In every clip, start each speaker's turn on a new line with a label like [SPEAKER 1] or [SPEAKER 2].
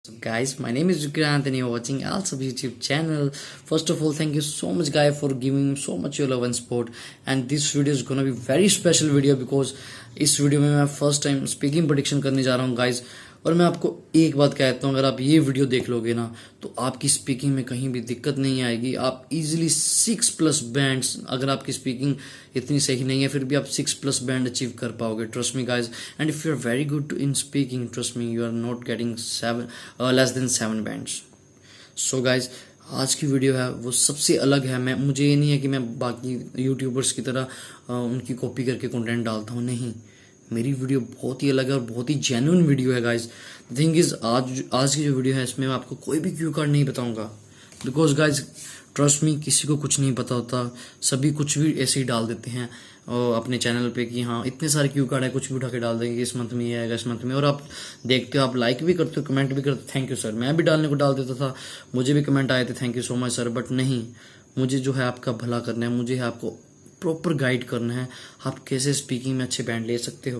[SPEAKER 1] So guys, my name is Vikrant and you're watching IELTS YouTube channel. First of all, thank you so much guys for giving so much your love and support. And this video is gonna be very special video because इस video में मैं first time speaking prediction करने जा रहा हूँ guys. और मैं आपको एक बात कहता हूँ, अगर आप ये वीडियो देख लोगे ना तो आपकी स्पीकिंग में कहीं भी दिक्कत नहीं आएगी। आप इजीली 6+ बैंड्स, अगर आपकी स्पीकिंग इतनी सही नहीं है फिर भी आप 6+ बैंड अचीव कर पाओगे। Trust me guys, and if you are very good in speaking, trust me, you are not getting less than 7 bands. So guys, आज की वीडियो है वो सबसे अलग है। मुझे ये नहीं है कि मैं बाकी यूट्यूबर्स की तरह उनकी कॉपी करके कंटेंट डालता हूँ, नहीं। मेरी वीडियो बहुत ही अलग है और बहुत ही जेन्युइन वीडियो है गाइज। द थिंग इज, आज की जो वीडियो है इसमें मैं आपको कोई भी क्यू कार्ड नहीं बताऊंगा, बिकॉज गाइज ट्रस्ट मी, किसी को कुछ नहीं पता होता। सभी कुछ भी ऐसे ही डाल देते हैं अपने चैनल पे कि हाँ इतने सारे क्यू कार्ड है, कुछ भी उठा के डाल देंगे, इस मंथ में ये आएगा, इस मंथ में। और आप देखते हो, आप लाइक भी करते हो, कमेंट भी करते हो, थैंक यू सर। मैं भी डालने को डाल देता था, मुझे भी कमेंट आए थे, thank you so much sir. But नहीं, मुझे जो है आपका भला करना है, मुझे आपको प्रॉपर गाइड करना है आप कैसे स्पीकिंग में अच्छे बैंड ले सकते हो।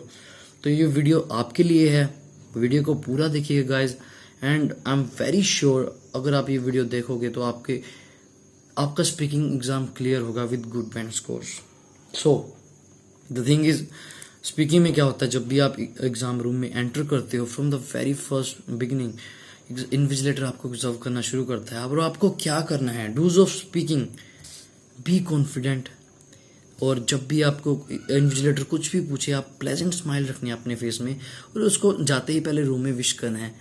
[SPEAKER 1] तो ये वीडियो आपके लिए है, वीडियो को पूरा देखिएगा guys. And I am very sure अगर आप ये वीडियो देखोगे तो आपका स्पीकिंग एग्जाम क्लियर होगा with good band scores. So the thing is, speaking में क्या होता है, जब भी आप एग्जाम रूम में एंटर करते हो, from the very first beginning invigilator आपको ऑब्जर्व करना शुरू करता है। अब आपको क्या करना है, do's of speaking, be confident. और जब भी आपको इन्विजिलेटर कुछ भी पूछे, आप प्लेजेंट स्माइल रखनी है अपने फेस में और उसको जाते ही पहले रूम में विश करना है।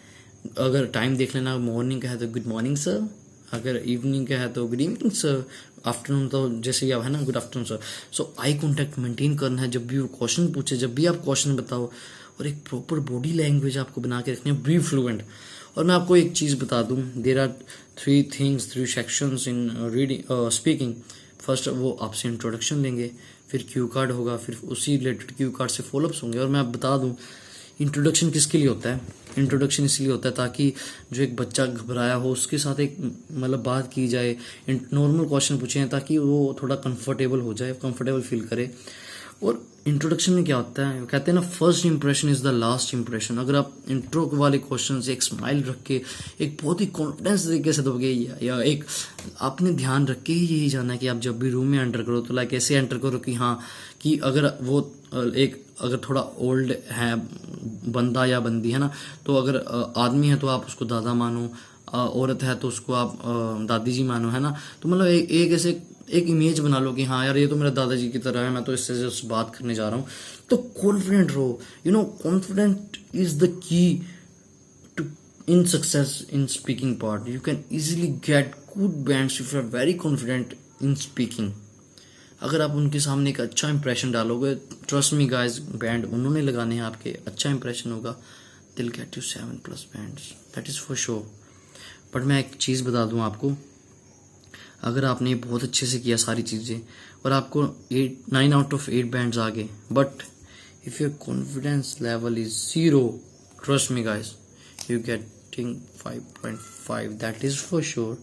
[SPEAKER 1] अगर टाइम देख लेना, मॉर्निंग का है तो गुड मॉर्निंग सर, अगर इवनिंग का है तो गुड इवनिंग सर, आफ्टरनून तो जैसे ही आप है ना, गुड आफ्टरनून सर। सो आई कॉन्टैक्ट मेंटेन करना है जब भी वो क्वेश्चन पूछे, जब भी आप क्वेश्चन बताओ, और एक प्रॉपर बॉडी लैंग्वेज आपको बना के रखनी है, बी फ्लुएंट। और मैं आपको एक चीज़ बता दूं, there are 3 sections in reading speaking. First वो आपसे इंट्रोडक्शन लेंगे, फिर क्यू कार्ड होगा, फिर उसी रिलेटेड क्यू कार्ड से फॉलोअप्स होंगे। और मैं आप बता दूं, इंट्रोडक्शन किसके लिए होता है? इंट्रोडक्शन इसलिए होता है ताकि जो एक बच्चा घबराया हो उसके साथ एक मतलब बात की जाए, नॉर्मल क्वेश्चन पूछे हैं ताकि वो थोड़ा कंफर्टेबल हो जाए, कंफर्टेबल फील करे। और इंट्रोडक्शन में क्या होता है, कहते हैं ना, first impression is the last impression. अगर आप इंट्रो वाले क्वेश्चन से एक स्माइल रख के, एक बहुत ही कॉन्फिडेंस तरीके से दोगे, या एक आपने ध्यान रख के ही यही जाना है कि आप जब भी रूम में एंटर करो तो लाइक ऐसे एंटर करो कि हाँ, कि अगर वो अगर थोड़ा ओल्ड है बंदा या बंदी है ना, तो अगर आदमी है तो आप उसको दादा मानो, औरत है तो उसको आप दादी जी मानो, है ना। तो मतलब एक ऐसे एक इमेज बना लो कि हाँ यार ये तो मेरा दादाजी की तरह है, मैं तो इससे जस्ट बात करने जा रहा हूँ। तो कॉन्फिडेंट रहो, confident is the key to in success in speaking part. You can easily get good bands if you are very confident in speaking. अगर आप उनके सामने एक अच्छा इंप्रेशन डालोगे, ट्रस्ट मी गाइज, बैंड उन्होंने लगाने हैं आपके, अच्छा इंप्रेशन होगा, दिल get you 7+ bands, that is for sure. But मैं एक चीज़ बता दूं आपको, अगर आपने बहुत अच्छे से किया सारी चीज़ें और आपको 9 आउट ऑफ 8 बैंड्स आ गए, but if your confidence level is 0, trust me guys, you getting 5.5, that is for sure.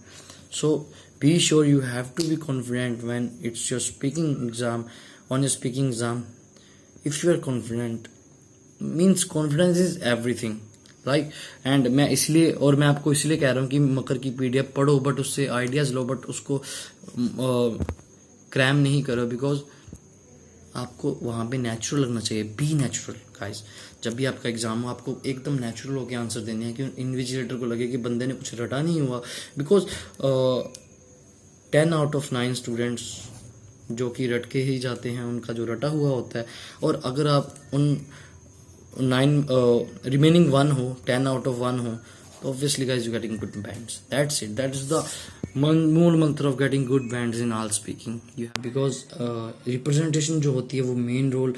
[SPEAKER 1] So be sure you have to be confident when it's your speaking exam, on your speaking exam. If you are confident means confidence is everything, right. And मैं आपको इसलिए कह रहा हूँ कि मकर की PDF पढ़ो, but उससे आइडियाज लो, बट उसको क्रैम नहीं करो, बिकॉज आपको वहाँ पे नेचुरल लगना चाहिए। बी नेचुरल गाइस, जब भी आपका एग्जाम हो आपको एकदम नेचुरल होकर आंसर देने हैं, कि इन्विजिलेटर को लगे कि बंदे ने कुछ रटा नहीं हुआ। बिकॉज 10 आउट ऑफ 9 स्टूडेंट्स जो कि रट के ही जाते हैं, उनका जो रटा हुआ होता है। और अगर आप उन 9 रिमेनिंग 1 हो, 10 आउट ऑफ 1 हो, तो obviously guys you getting good bands, that's it, that is the मूल मंत्र of getting good bands in all speaking. Because representation जो होती है वो मेन रोल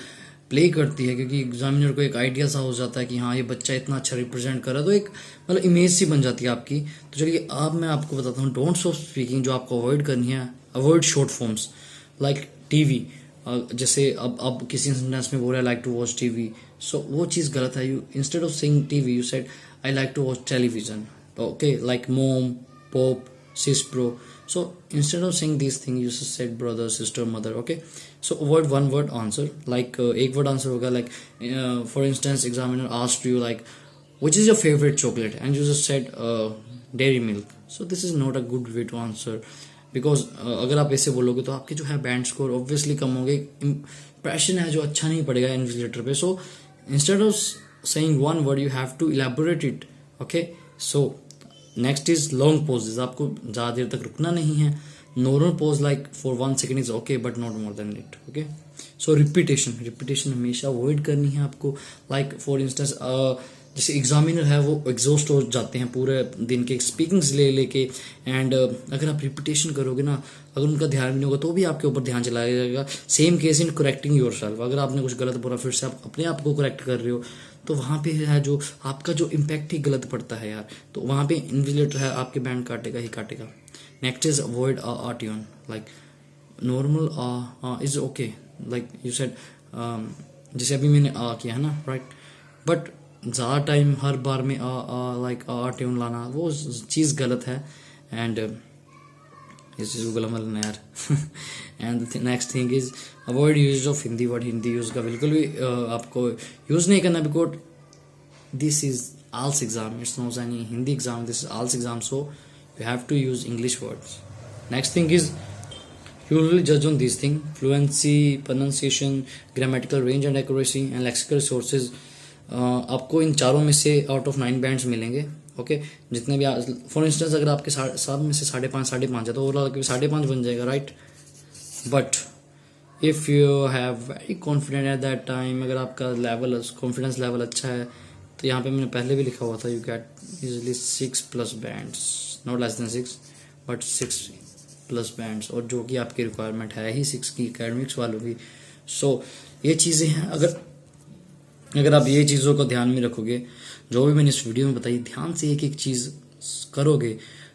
[SPEAKER 1] प्ले करती है, क्योंकि एग्जामिनर को एक आइडिया सा हो जाता है कि हाँ ये बच्चा इतना अच्छा रिप्रेजेंट कर रहा है, तो एक मतलब इमेज सी बन जाती है आपकी। तो चलिए अब मैं आपको बताता हूँ डोंट्स ऑफ स्पीकिंग जो आपको अवॉइड करनी है। Avoid short forms like TV. जैसे अब किसी सेंटेंस में बोल रहा है like to watch TV, so वो चीज़ गलत है। You instead of saying TV you said I like to watch television, okay, like mom, pop, sis bro. So instead of saying these things you just said brother, sister, mother, okay. So avoid one word answer, like एक word answer होगा, like for instance examiner asked you like which is your favorite chocolate, and you just said dairy milk. So this is not a good way to answer, because अगर आप ऐसे बोलोगे तो आपके जो है बैंड स्कोर ऑब्वियसली कम होंगे, impression है जो अच्छा नहीं पड़ेगा इन्विजिलेटर पे. So instead of saying one word you have to elaborate it. Okay, so next is long pauses. आपको ज़्यादा देर तक रुकना नहीं है. Normal pause like for 1 second is okay but not more than it. Okay, so repetition हमेशा avoid करनी है आपको. Like for instance जैसे एग्जामिनर है वो एग्जॉस्ट हो जाते हैं पूरे दिन के स्पीकिंग्स लेके, एंड अगर आप रिपीटेशन करोगे ना, अगर उनका ध्यान नहीं होगा तो भी आपके ऊपर ध्यान चलाया जाएगा. Same case in correcting your self. अगर आपने कुछ गलत बोला फिर से आप अपने आप को करेक्ट कर रहे हो तो वहाँ पे है जो आपका जो इम्पैक्ट ही गलत पड़ता है यार. तो वहाँ पे इन्विजिलेटर है आपके बैंड काटेगा ही काटेगा. Next is avoid ah tune. Like normal is okay, like you said जैसे अभी मैंने आ किया है ना, राइट, बट ज़्यादा टाइम हर बार में लाइक आ ट्यून लाना वो चीज़ गलत है. एंड इस चीज़ को गला मलना यार. And next thing is avoid use of Hindi word. Hindi use का बिल्कुल भी आपको यूज़ नहीं करना, because this is IELTS exam, it's not any Hindi exam, this is IELTS exam, so you have to use English words. Next thing is you will judge on these things: fluency, pronunciation, grammatical range and accuracy, and lexical sources. आपको इन चारों में से out of 9 bands मिलेंगे. Okay, जितने भी for instance अगर आपके 7 में से 5.5 है तो ओवरऑल 5.5 बन जाएगा, right. But if you have very confident at that time, अगर आपका लेवल कॉन्फिडेंस लेवल अच्छा है तो यहाँ पे मैंने पहले भी लिखा हुआ था, you get easily 6+ bands, not less than 6 but 6+ bands, और जो कि आपकी रिक्वायरमेंट है ही 6 की एकेडमिक्स वालों की. सो ये चीज़ें हैं. अगर आप ये चीज़ों को ध्यान में रखोगे, जो भी मैंने इस वीडियो में बताई, ध्यान से एक एक चीज़ करोगे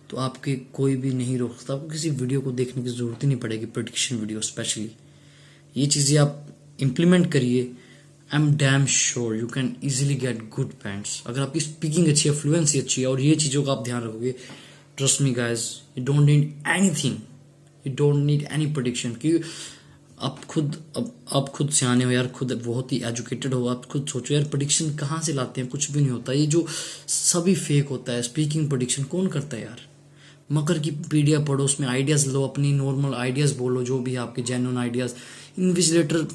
[SPEAKER 1] तो आपके कोई भी नहीं रोक सकता. आपको किसी वीडियो को देखने की ज़रूरत ही नहीं पड़ेगी, प्रेडिक्शन वीडियो स्पेशली. ये चीज़ें आप इम्प्लीमेंट करिए. I am damn sure you can easily get good bands. अगर आपकी स्पीकिंग अच्छी है, फ्लुएंसी अच्छी है, और ये चीज़ों का आप ध्यान रखोगे, trust me guys, you don't need anything, you don't need any prediction. कि आप खुद सियाने हो यार, खुद बहुत ही एजुकेटेड हो, आप खुद सोचो यार, प्रेडिक्शन कहाँ से लाते हैं, कुछ भी नहीं होता. ये जो सभी फेक होता है. स्पीकिंग प्रेडिक्शन कौन करता है यार? मकर की पीडिया पढ़ो, उसमें आइडियाज़ लो, अपनी नॉर्मल आइडियाज़ बोलो, जो भी आपके जेन्युइन आइडियाज़. इन्विजिलेटर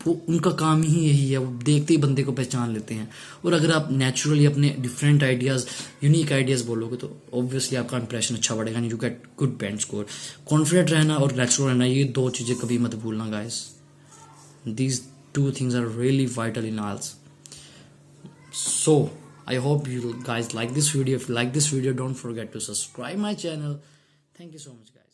[SPEAKER 1] उनका काम ही यही है, वो देखते ही बंदे को पहचान लेते हैं. और अगर आप नेचुरली अपने डिफरेंट आइडियाज़, यूनिक आइडियाज़ बोलोगे तो ऑब्वियसली आपका इंप्रेशन अच्छा बढ़ेगा, you get good band score. Confident रहना और नेचुरल रहना, ये 2 चीज़ें कभी मत भूलना guys. These 2 things are really vital in IELTS. So I hope you guys like this video. If you like this video, don't forget to subscribe my channel. Thank you so much guys.